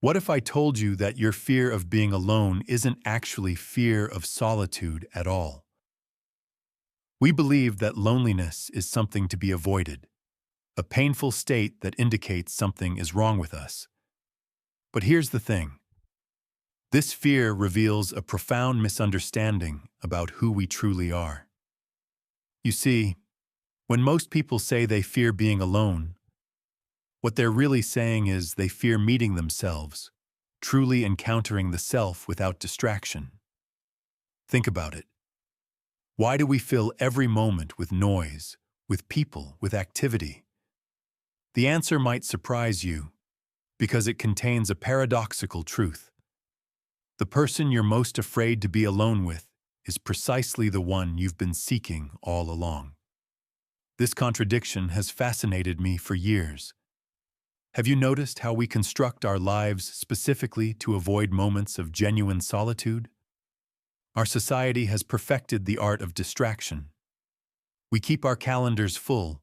What if I told you that your fear of being alone isn't actually fear of solitude at all? We believe that loneliness is something to be avoided, a painful state that indicates something is wrong with us. But here's the thing. This fear reveals a profound misunderstanding about who we truly are. You see, when most people say they fear being alone, what they're really saying is they fear meeting themselves, truly encountering the self without distraction. Think about it. Why do we fill every moment with noise, with people, with activity? The answer might surprise you, because it contains a paradoxical truth. The person you're most afraid to be alone with is precisely the one you've been seeking all along. This contradiction has fascinated me for years. Have you noticed how we construct our lives specifically to avoid moments of genuine solitude? Our society has perfected the art of distraction. We keep our calendars full,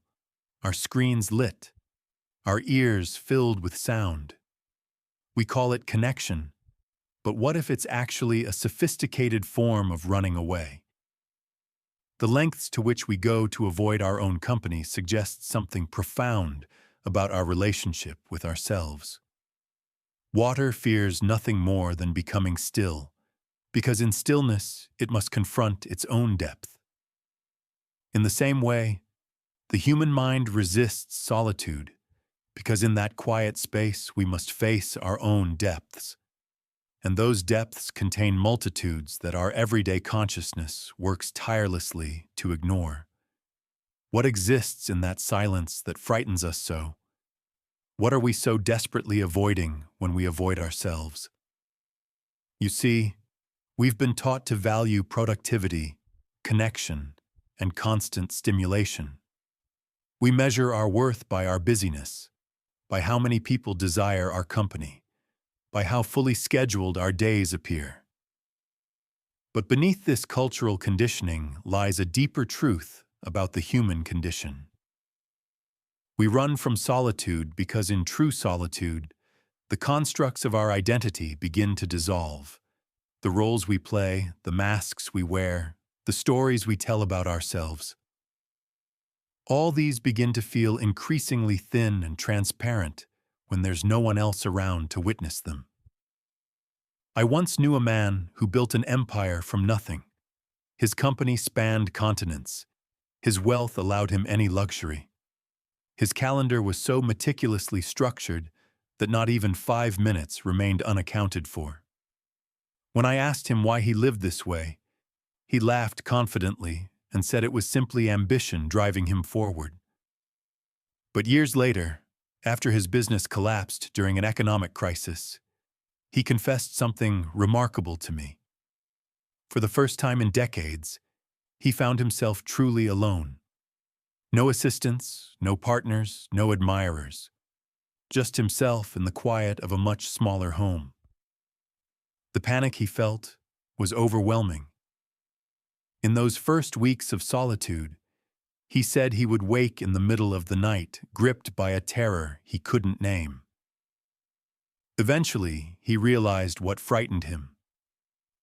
our screens lit, our ears filled with sound. We call it connection, but what if it's actually a sophisticated form of running away? The lengths to which we go to avoid our own company suggests something profound about our relationship with ourselves. Water fears nothing more than becoming still, because in stillness it must confront its own depth. In the same way, the human mind resists solitude, because in that quiet space we must face our own depths. And those depths contain multitudes that our everyday consciousness works tirelessly to ignore. What exists in that silence that frightens us so? What are we so desperately avoiding when we avoid ourselves? You see, we've been taught to value productivity, connection, and constant stimulation. We measure our worth by our busyness, by how many people desire our company, by how fully scheduled our days appear. But beneath this cultural conditioning lies a deeper truth about the human condition. We run from solitude because in true solitude, the constructs of our identity begin to dissolve. The roles we play, the masks we wear, the stories we tell about ourselves. All these begin to feel increasingly thin and transparent when there's no one else around to witness them. I once knew a man who built an empire from nothing. His company spanned continents. His wealth allowed him any luxury. His calendar was so meticulously structured that not even 5 minutes remained unaccounted for. When I asked him why he lived this way, he laughed confidently and said it was simply ambition driving him forward. But years later, after his business collapsed during an economic crisis, he confessed something remarkable to me. For the first time in decades, he found himself truly alone. No assistants, no partners, no admirers. Just himself in the quiet of a much smaller home. The panic he felt was overwhelming. In those first weeks of solitude, he said he would wake in the middle of the night, gripped by a terror he couldn't name. Eventually, he realized what frightened him.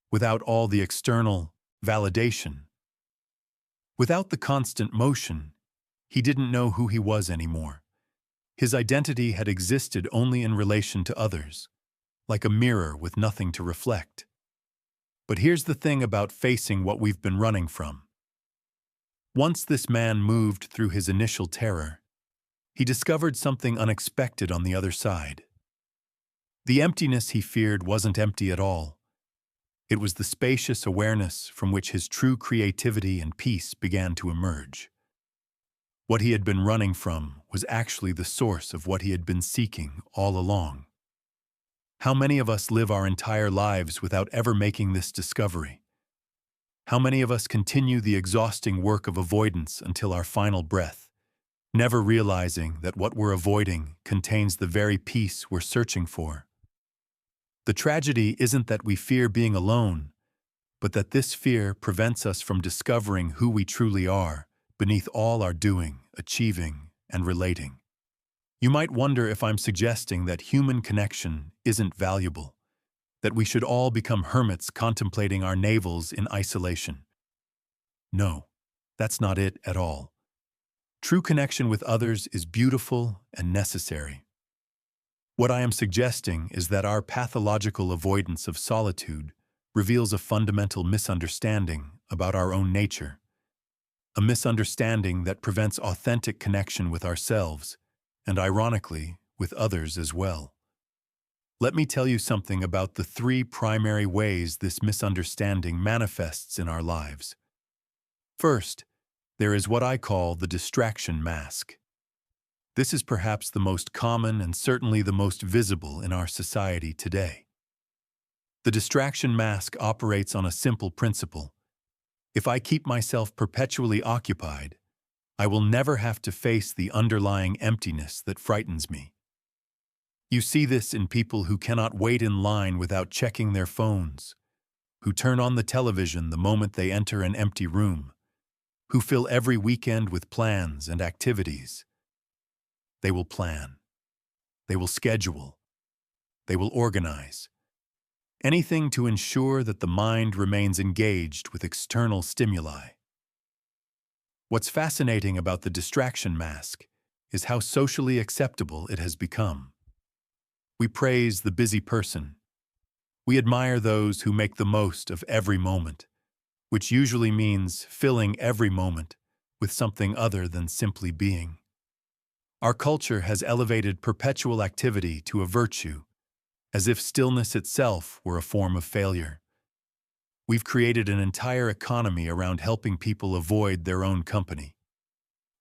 Without all the external validation, without the constant motion, he didn't know who he was anymore. His identity had existed only in relation to others, like a mirror with nothing to reflect. But here's the thing about facing what we've been running from. Once this man moved through his initial terror, he discovered something unexpected on the other side. The emptiness he feared wasn't empty at all. It was the spacious awareness from which his true creativity and peace began to emerge. What he had been running from was actually the source of what he had been seeking all along. How many of us live our entire lives without ever making this discovery? How many of us continue the exhausting work of avoidance until our final breath, never realizing that what we're avoiding contains the very peace we're searching for? The tragedy isn't that we fear being alone, but that this fear prevents us from discovering who we truly are beneath all our doing, achieving, and relating. You might wonder if I'm suggesting that human connection isn't valuable, that we should all become hermits contemplating our navels in isolation. No, that's not it at all. True connection with others is beautiful and necessary. What I am suggesting is that our pathological avoidance of solitude reveals a fundamental misunderstanding about our own nature, a misunderstanding that prevents authentic connection with ourselves and, ironically, with others as well. Let me tell you something about the three primary ways this misunderstanding manifests in our lives. First, there is what I call the distraction mask. This is perhaps the most common and certainly the most visible in our society today. The distraction mask operates on a simple principle. If I keep myself perpetually occupied, I will never have to face the underlying emptiness that frightens me. You see this in people who cannot wait in line without checking their phones, who turn on the television the moment they enter an empty room, who fill every weekend with plans and activities. They will plan. They will schedule. They will organize. Anything to ensure that the mind remains engaged with external stimuli. What's fascinating about the distraction mask is how socially acceptable it has become. We praise the busy person. We admire those who make the most of every moment, which usually means filling every moment with something other than simply being. Our culture has elevated perpetual activity to a virtue, as if stillness itself were a form of failure. We've created an entire economy around helping people avoid their own company.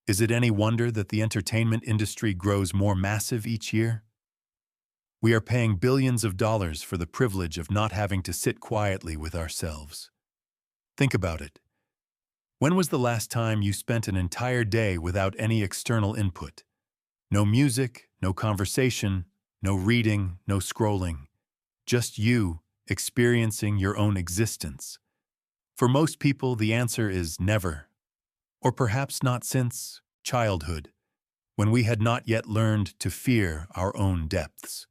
Is it any wonder that the entertainment industry grows more massive each year? We are paying billions of dollars for the privilege of not having to sit quietly with ourselves. Think about it. When was the last time you spent an entire day without any external input? No music, no conversation, no reading, no scrolling. Just you experiencing your own existence. For most people, the answer is never. Or perhaps not since childhood, when we had not yet learned to fear our own depths.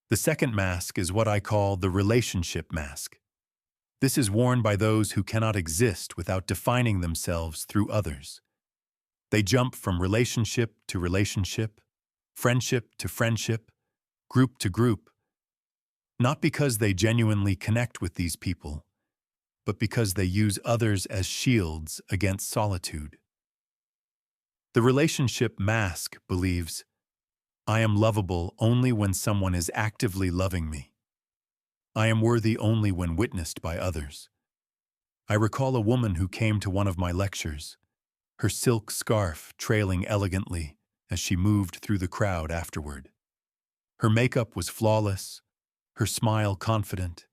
The second mask is what I call the relationship mask. This is worn by those who cannot exist without defining themselves through others. They jump from relationship to relationship, friendship to friendship, group to group, not because they genuinely connect with these people, but because they use others as shields against solitude. The relationship mask believes, I am lovable only when someone is actively loving me. I am worthy only when witnessed by others. I recall a woman who came to one of my lectures, her silk scarf trailing elegantly as she moved through the crowd afterward. Her makeup was flawless, her smile confident,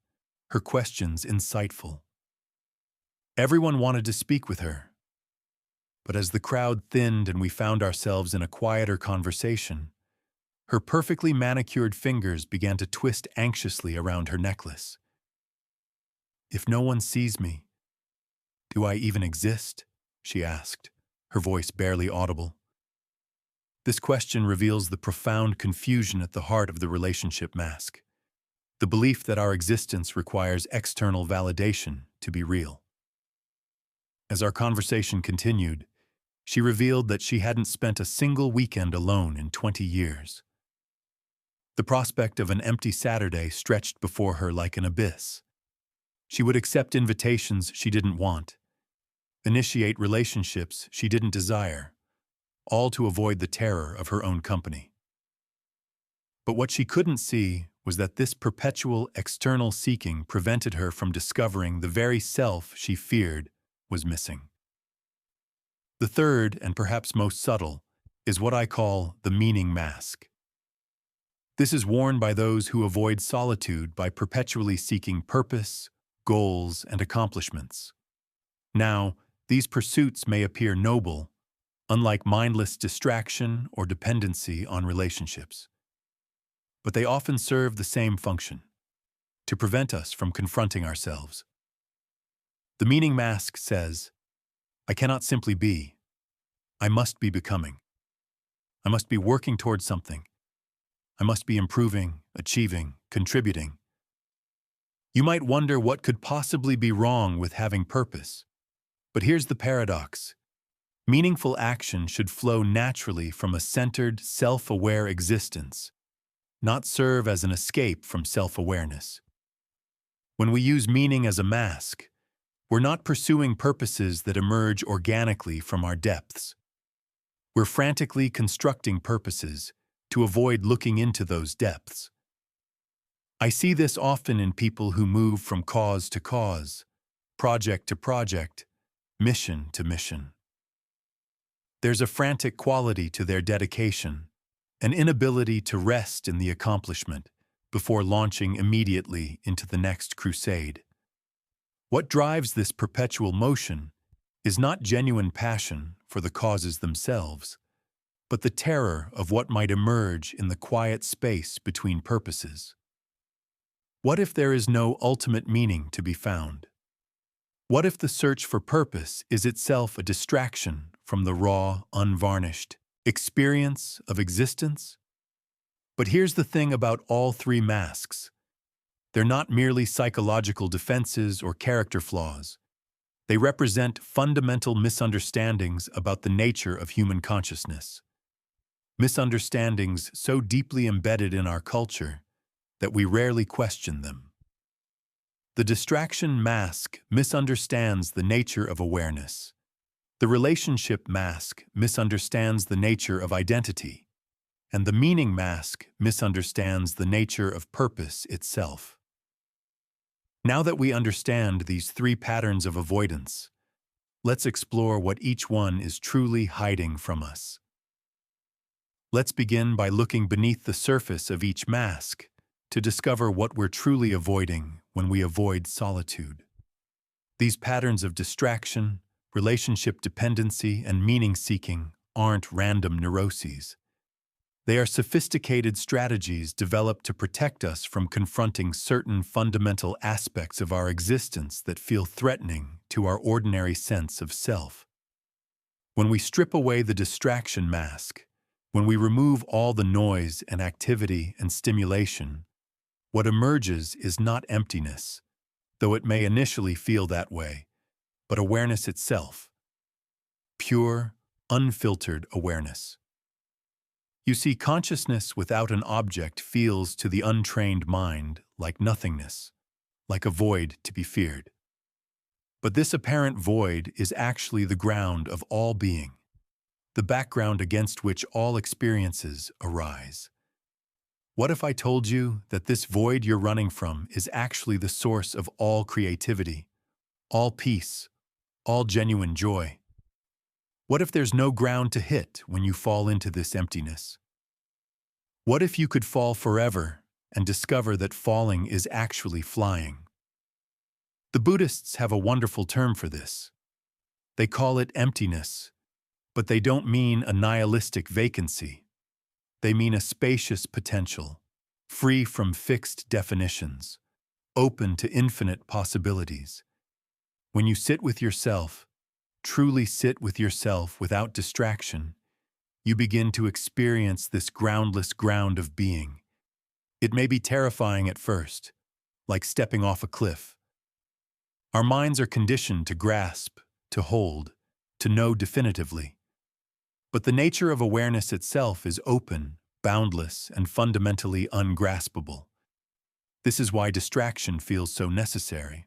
her questions insightful. Everyone wanted to speak with her. But as the crowd thinned and we found ourselves in a quieter conversation, her perfectly manicured fingers began to twist anxiously around her necklace. If no one sees me, do I even exist? She asked, her voice barely audible. This question reveals the profound confusion at the heart of the relationship mask, the belief that our existence requires external validation to be real. As our conversation continued, she revealed that she hadn't spent a single weekend alone in 20 years. The prospect of an empty Saturday stretched before her like an abyss. She would accept invitations she didn't want, initiate relationships she didn't desire, all to avoid the terror of her own company. But what she couldn't see was that this perpetual external seeking prevented her from discovering the very self she feared was missing. The third, and perhaps most subtle, is what I call the meaning mask. This is worn by those who avoid solitude by perpetually seeking purpose, goals, and accomplishments. Now, these pursuits may appear noble, unlike mindless distraction or dependency on relationships. But they often serve the same function, to prevent us from confronting ourselves. The meaning mask says, I cannot simply be. I must be becoming. I must be working towards something. I must be improving, achieving, contributing. You might wonder what could possibly be wrong with having purpose. But here's the paradox. Meaningful action should flow naturally from a centered, self-aware existence, not serve as an escape from self-awareness. When we use meaning as a mask, we're not pursuing purposes that emerge organically from our depths. We're frantically constructing purposes to avoid looking into those depths. I see this often in people who move from cause to cause, project to project, mission to mission. There's a frantic quality to their dedication, an inability to rest in the accomplishment before launching immediately into the next crusade. What drives this perpetual motion is not genuine passion for the causes themselves, but the terror of what might emerge in the quiet space between purposes. What if there is no ultimate meaning to be found? What if the search for purpose is itself a distraction from the raw, unvarnished experience of existence? But here's the thing about all three masks. They're not merely psychological defenses or character flaws. They represent fundamental misunderstandings about the nature of human consciousness. Misunderstandings so deeply embedded in our culture that we rarely question them. The distraction mask misunderstands the nature of awareness. The relationship mask misunderstands the nature of identity. And the meaning mask misunderstands the nature of purpose itself. Now that we understand these three patterns of avoidance, let's explore what each one is truly hiding from us. Let's begin by looking beneath the surface of each mask to discover what we're truly avoiding when we avoid solitude. These patterns of distraction, relationship dependency, and meaning-seeking aren't random neuroses. They are sophisticated strategies developed to protect us from confronting certain fundamental aspects of our existence that feel threatening to our ordinary sense of self. When we strip away the distraction mask, when we remove all the noise and activity and stimulation, what emerges is not emptiness, though it may initially feel that way, but awareness itself. Pure, unfiltered awareness. You see, consciousness without an object feels to the untrained mind like nothingness, like a void to be feared. But this apparent void is actually the ground of all being, the background against which all experiences arise. What if I told you that this void you're running from is actually the source of all creativity, all peace, all genuine joy? What if there's no ground to hit when you fall into this emptiness? What if you could fall forever and discover that falling is actually flying? The Buddhists have a wonderful term for this. They call it emptiness, but they don't mean a nihilistic vacancy. They mean a spacious potential, free from fixed definitions, open to infinite possibilities. When you sit with yourself, truly sit with yourself without distraction, you begin to experience this groundless ground of being. It may be terrifying at first, like stepping off a cliff. Our minds are conditioned to grasp, to hold, to know definitively. But the nature of awareness itself is open, boundless, and fundamentally ungraspable. This is why distraction feels so necessary.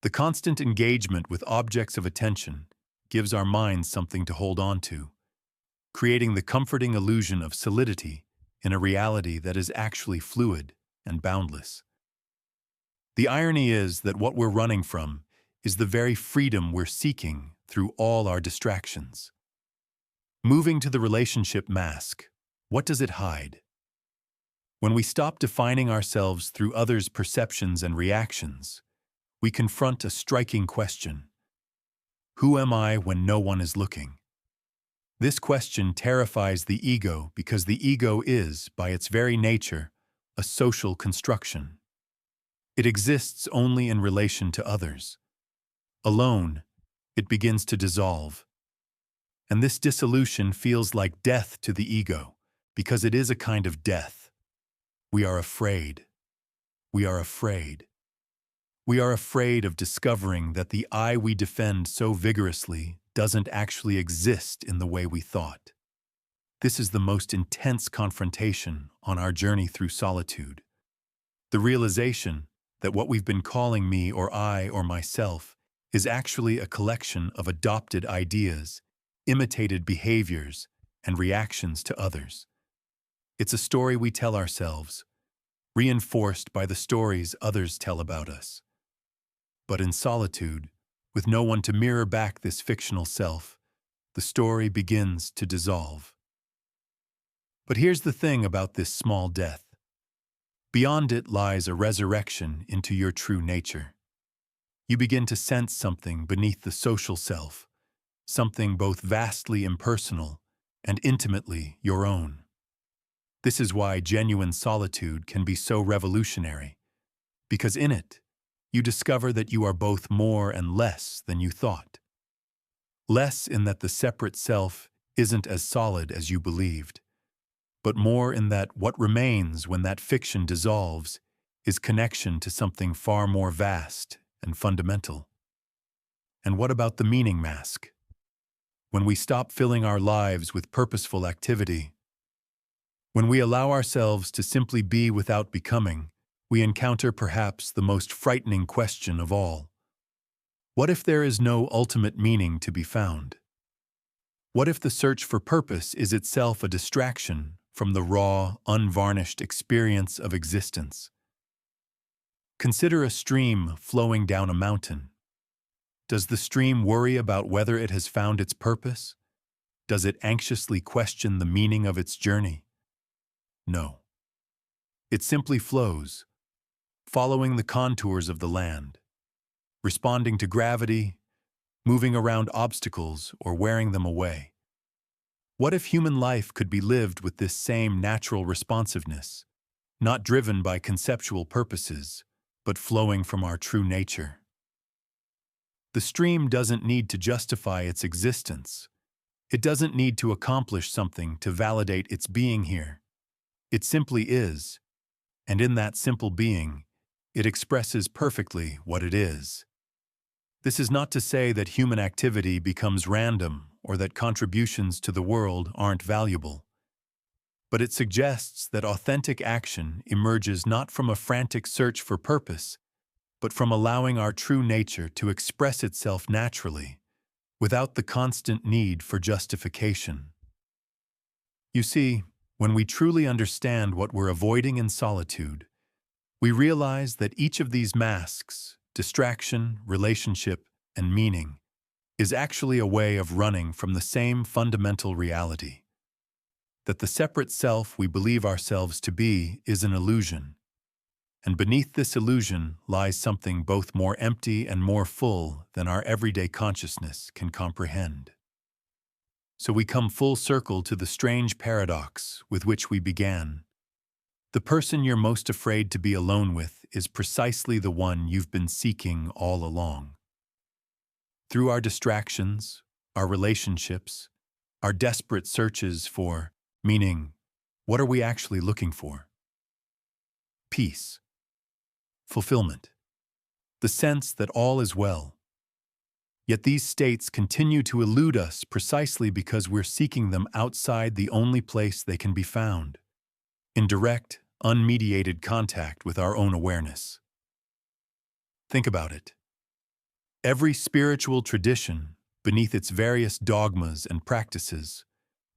The constant engagement with objects of attention gives our minds something to hold on to, creating the comforting illusion of solidity in a reality that is actually fluid and boundless. The irony is that what we're running from is the very freedom we're seeking through all our distractions. Moving to the relationship mask, what does it hide? When we stop defining ourselves through others' perceptions and reactions, we confront a striking question. Who am I when no one is looking? This question terrifies the ego because the ego is, by its very nature, a social construction. It exists only in relation to others. Alone, it begins to dissolve. And this dissolution feels like death to the ego, because it is a kind of death. We are afraid. We are afraid. We are afraid of discovering that the I we defend so vigorously doesn't actually exist in the way we thought. This is the most intense confrontation on our journey through solitude. The realization that what we've been calling me or I or myself is actually a collection of adopted ideas, imitated behaviors, and reactions to others. It's a story we tell ourselves, reinforced by the stories others tell about us. But in solitude, with no one to mirror back this fictional self, the story begins to dissolve. But here's the thing about this small death. Beyond it lies a resurrection into your true nature. You begin to sense something beneath the social self, something both vastly impersonal and intimately your own. This is why genuine solitude can be so revolutionary, because in it, you discover that you are both more and less than you thought. Less in that the separate self isn't as solid as you believed, but more in that what remains when that fiction dissolves is connection to something far more vast and fundamental. And what about the meaning mask? When we stop filling our lives with purposeful activity, when we allow ourselves to simply be without becoming, we encounter perhaps the most frightening question of all. What if there is no ultimate meaning to be found? What if the search for purpose is itself a distraction from the raw, unvarnished experience of existence? Consider a stream flowing down a mountain. Does the stream worry about whether it has found its purpose? Does it anxiously question the meaning of its journey? No. It simply flows, following the contours of the land, responding to gravity, moving around obstacles, or wearing them away. What if human life could be lived with this same natural responsiveness, not driven by conceptual purposes, but flowing from our true nature? The stream doesn't need to justify its existence. It doesn't need to accomplish something to validate its being here. It simply is, and in that simple being, it expresses perfectly what it is. This is not to say that human activity becomes random or that contributions to the world aren't valuable. But it suggests that authentic action emerges not from a frantic search for purpose, but from allowing our true nature to express itself naturally, without the constant need for justification. You see, when we truly understand what we're avoiding in solitude, we realize that each of these masks, distraction, relationship, and meaning, is actually a way of running from the same fundamental reality. That the separate self we believe ourselves to be is an illusion, and beneath this illusion lies something both more empty and more full than our everyday consciousness can comprehend. So we come full circle to the strange paradox with which we began. The person you're most afraid to be alone with is precisely the one you've been seeking all along. Through our distractions, our relationships, our desperate searches for meaning, what are we actually looking for? Peace, fulfillment, the sense that all is well. Yet these states continue to elude us precisely because we're seeking them outside the only place they can be found, in direct, unmediated contact with our own awareness. Think about it. Every spiritual tradition, beneath its various dogmas and practices,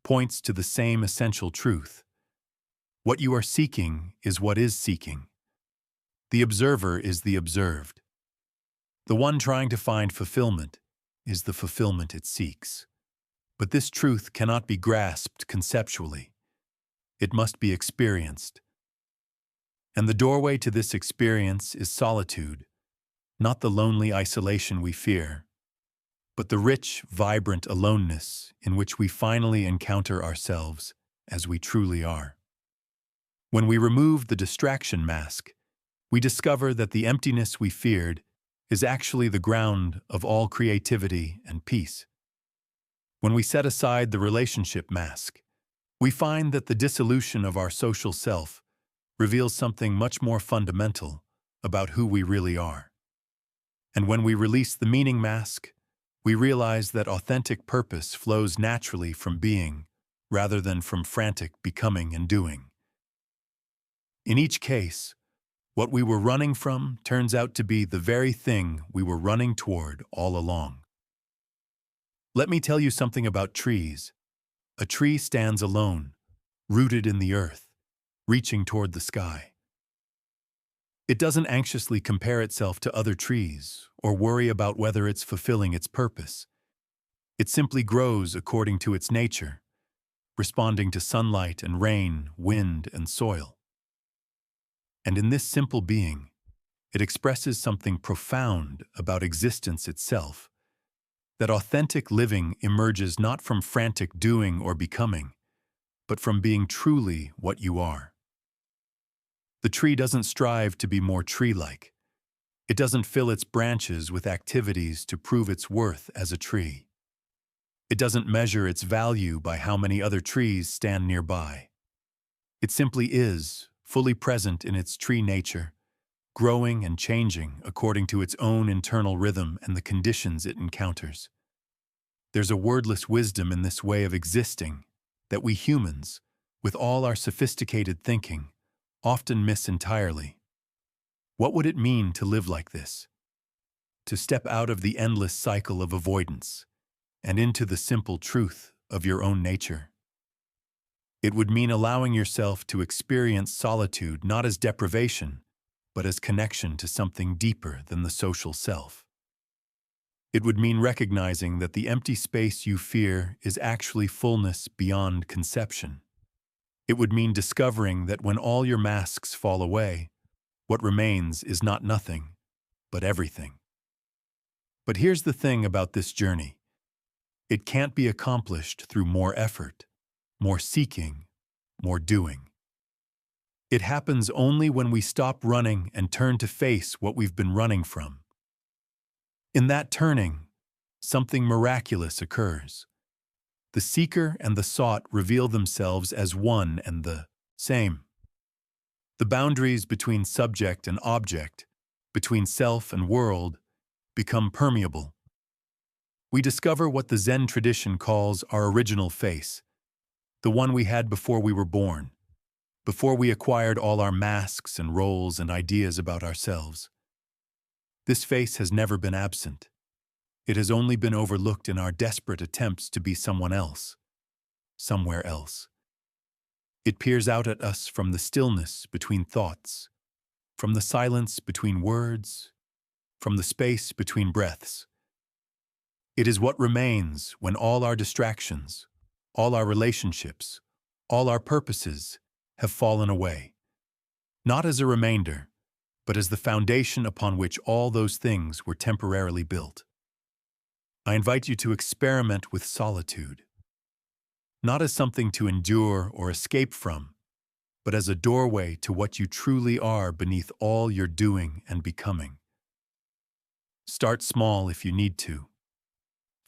points to the same essential truth. What you are seeking is what is seeking. The observer is the observed. The one trying to find fulfillment is the fulfillment it seeks. But this truth cannot be grasped conceptually. It must be experienced. And the doorway to this experience is solitude, not the lonely isolation we fear, but the rich, vibrant aloneness in which we finally encounter ourselves as we truly are. When we remove the distraction mask, we discover that the emptiness we feared is actually the ground of all creativity and peace. When we set aside the relationship mask, we find that the dissolution of our social self reveals something much more fundamental about who we really are. And when we release the meaning mask, we realize that authentic purpose flows naturally from being rather than from frantic becoming and doing. In each case, what we were running from turns out to be the very thing we were running toward all along. Let me tell you something about trees. A tree stands alone, rooted in the earth, reaching toward the sky. It doesn't anxiously compare itself to other trees or worry about whether it's fulfilling its purpose. It simply grows according to its nature, responding to sunlight and rain, wind and soil. And in this simple being, it expresses something profound about existence itself, that authentic living emerges not from frantic doing or becoming, but from being truly what you are. The tree doesn't strive to be more tree-like. It doesn't fill its branches with activities to prove its worth as a tree. It doesn't measure its value by how many other trees stand nearby. It simply is, fully present in its tree nature, growing and changing according to its own internal rhythm and the conditions it encounters. There's a wordless wisdom in this way of existing that we humans, with all our sophisticated thinking, often miss entirely. What would it mean to live like this? To step out of the endless cycle of avoidance and into the simple truth of your own nature. It would mean allowing yourself to experience solitude not as deprivation, but as connection to something deeper than the social self. It would mean recognizing that the empty space you fear is actually fullness beyond conception. It would mean discovering that when all your masks fall away, what remains is not nothing, but everything. But here's the thing about this journey. It can't be accomplished through more effort, more seeking, more doing. It happens only when we stop running and turn to face what we've been running from. In that turning, something miraculous occurs. The seeker and the sought reveal themselves as one and the same. The boundaries between subject and object, between self and world, become permeable. We discover what the Zen tradition calls our original face, the one we had before we were born, before we acquired all our masks and roles and ideas about ourselves. This face has never been absent. It has only been overlooked in our desperate attempts to be someone else, somewhere else. It peers out at us from the stillness between thoughts, from the silence between words, from the space between breaths. It is what remains when all our distractions, all our relationships, all our purposes have fallen away. Not as a remainder, but as the foundation upon which all those things were temporarily built. I invite you to experiment with solitude, not as something to endure or escape from, but as a doorway to what you truly are beneath all your doing and becoming. Start small if you need to.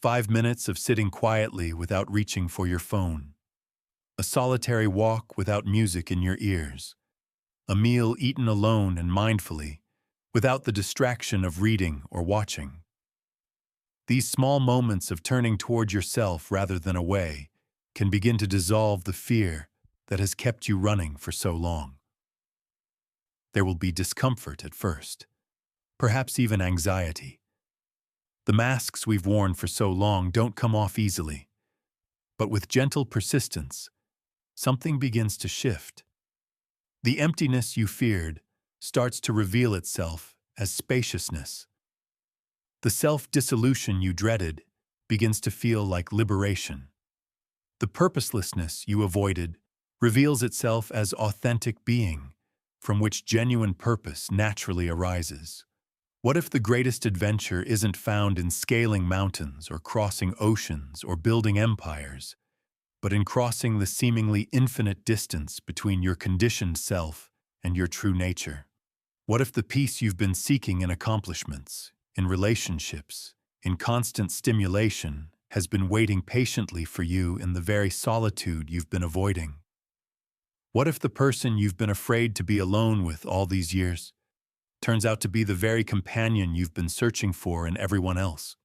5 minutes of sitting quietly without reaching for your phone. A solitary walk without music in your ears. A meal eaten alone and mindfully, without the distraction of reading or watching. These small moments of turning toward yourself rather than away can begin to dissolve the fear that has kept you running for so long. There will be discomfort at first, perhaps even anxiety. The masks we've worn for so long don't come off easily, but with gentle persistence, something begins to shift. The emptiness you feared starts to reveal itself as spaciousness. The self-dissolution you dreaded begins to feel like liberation. The purposelessness you avoided reveals itself as authentic being, from which genuine purpose naturally arises. What if the greatest adventure isn't found in scaling mountains or crossing oceans or building empires, but in crossing the seemingly infinite distance between your conditioned self and your true nature? What if the peace you've been seeking in accomplishments, in relationships, in constant stimulation, has been waiting patiently for you in the very solitude you've been avoiding? What if the person you've been afraid to be alone with all these years turns out to be the very companion you've been searching for in everyone else?